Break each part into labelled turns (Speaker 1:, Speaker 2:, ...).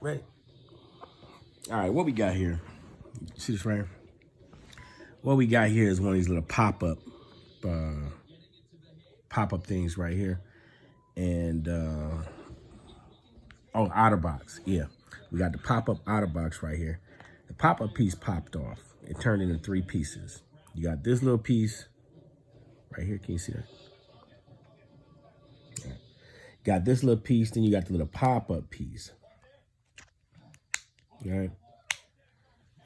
Speaker 1: Ready? All right, what we got here? See this right here? What we got here is one of these little pop-up things right here. And, Otter Box. Yeah, we got the pop-up Otter Box right here. The pop-up piece popped off. It turned into 3 pieces. You got this little piece right here. Can you see that? Yeah. Got this little piece, then you got the little pop-up piece. All right.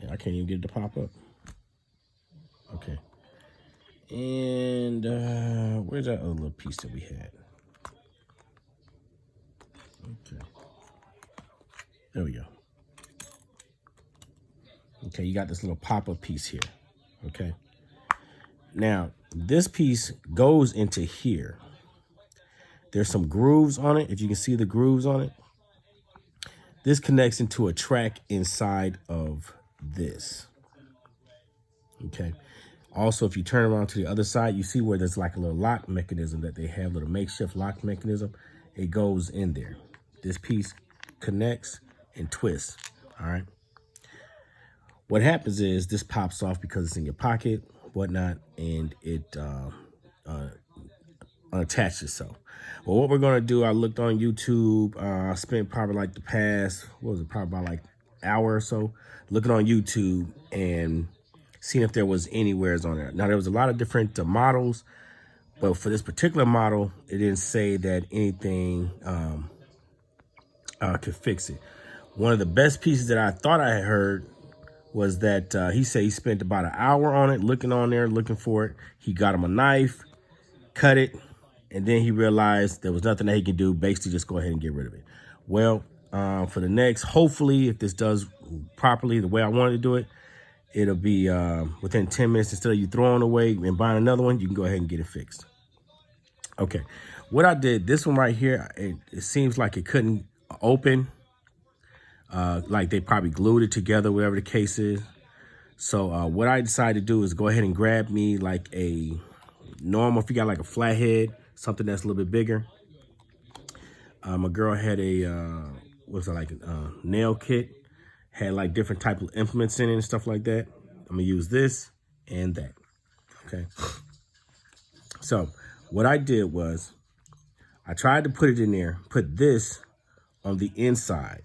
Speaker 1: Yeah, I can't even get it to pop up. Okay. And where's that other little piece that we had? Okay. There we go. Okay, you got this little pop-up piece here. Okay. Now, this piece goes into here. There's some grooves on it. If you can see the grooves on it. This connects into a track inside of this. Okay. Also, if you turn around to the other side, you see where there's like a little lock mechanism that they have, a little makeshift lock mechanism. It goes in there. This piece connects and twists. All right. What happens is this pops off because it's in your pocket, whatnot, and it unattached itself. Well, what we're going to do, I looked on YouTube. I spent probably like the past, probably about like an hour or so looking on YouTube and seeing if there was anywheres on there. Now, there was a lot of different models, but for this particular model, it didn't say that anything could fix it. One of the best pieces that I thought I had heard was that he said he spent about an hour on it, looking on there, looking for it. He got him a knife, cut it, and then he realized there was nothing that he could do, basically just go ahead and get rid of it. Well, for the next, hopefully, if this does properly the way I wanted to do it, it'll be within 10 minutes. Instead of you throwing away and buying another one, you can go ahead and get it fixed. Okay, what I did, this one right here, it seems like it couldn't open. Like they probably glued it together, whatever the case is. So what I decided to do is go ahead and grab me like a normal, if you got like a flathead, something that's a little bit bigger. My girl had a, nail kit, had like different type of implements in it and stuff like that. I'm gonna use this and that, okay? So what I did was I tried to put it in there, put this on the inside.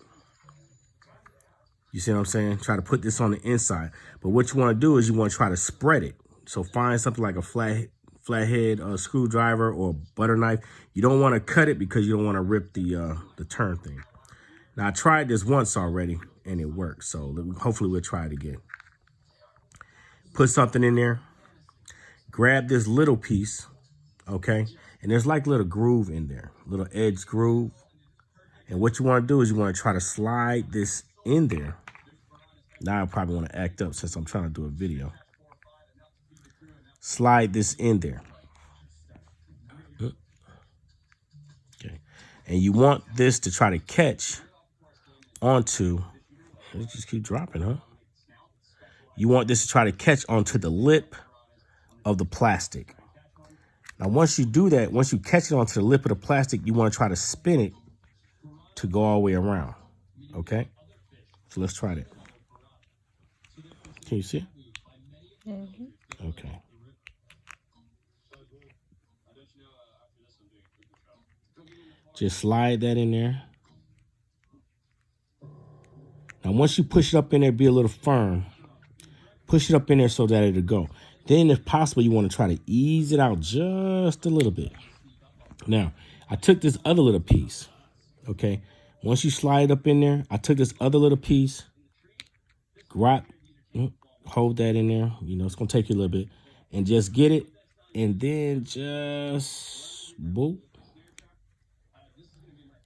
Speaker 1: You see what I'm saying? Try to put this on the inside. But what you want to do is you want to try to spread it. So find something like a flathead screwdriver or butter knife. You don't want to cut it because you don't want to rip the turn thing. Now, I tried this once already and it worked. So hopefully we'll try it again. Put something in there. Grab this little piece, okay? And there's like a little groove in there, little edge groove. And what you want to do is you want to try to slide this in there. Now I probably want to act up since I'm trying to do a video. Slide this in there. Okay. And you want this to try to catch onto, it just keep dropping, huh? You want this to try to catch onto the lip of the plastic. Now, once you do that, once you catch it onto the lip of the plastic, you want to try to spin it to go all the way around. Okay? So let's try that. Can you see it? Mm-hmm. Okay. Just slide that in there. Now, once you push it up in there, be a little firm. Push it up in there so that it'll go. Then, if possible, you want to try to ease it out just a little bit. Now, I took this other little piece. Okay. Once you slide it up in there, I took this other little piece. Hold that in there. You know, it's going to take you a little bit. And just get it. And then just, boop.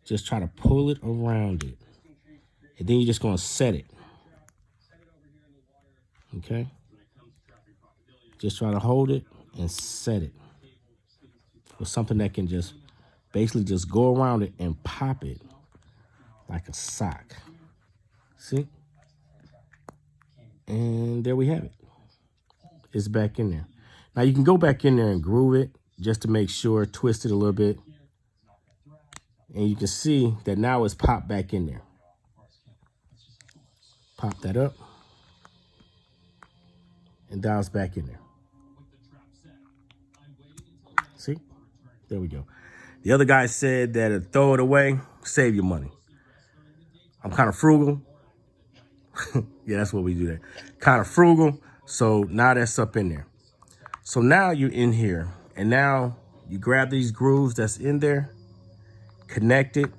Speaker 1: Just try to pull it around it. And then you're just going to set it. Okay? Just try to hold it and set it. With something that can just basically just go around it and pop it like a sock. See? And there we have it. It's back in there. Now you can go back in there and groove it just to make sure, twist it a little bit. And you can see that now it's popped back in there. Pop that up. And dials back in there. See? There we go. The other guy said that throw it away, save your money. I'm kind of frugal. Yeah, that's what we do there. Kind of frugal. So now that's up in there. So now you're in here. And now you grab these grooves that's in there, connect it,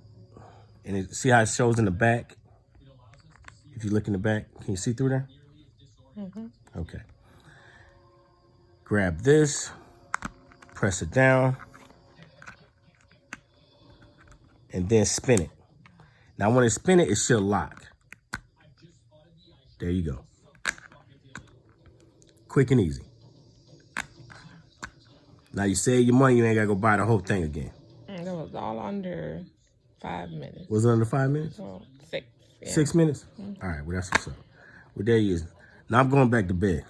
Speaker 1: and see how it shows in the back? If you look in the back, can you see through there?
Speaker 2: Mm-hmm.
Speaker 1: Okay. Grab this, press it down, and then spin it. Now when it spin it, it should lock. There you go. Quick and easy. Now you save your money, you ain't gotta go buy the whole thing again.
Speaker 2: That was all under 5 minutes.
Speaker 1: Was it under 5 minutes?
Speaker 2: Well, 6. Yeah.
Speaker 1: 6 minutes?
Speaker 2: Mm-hmm.
Speaker 1: All right, well, that's what's up. Well, there you is. Now I'm going back to bed.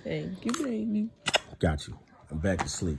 Speaker 2: Thank you, baby.
Speaker 1: Got you. I'm back to sleep.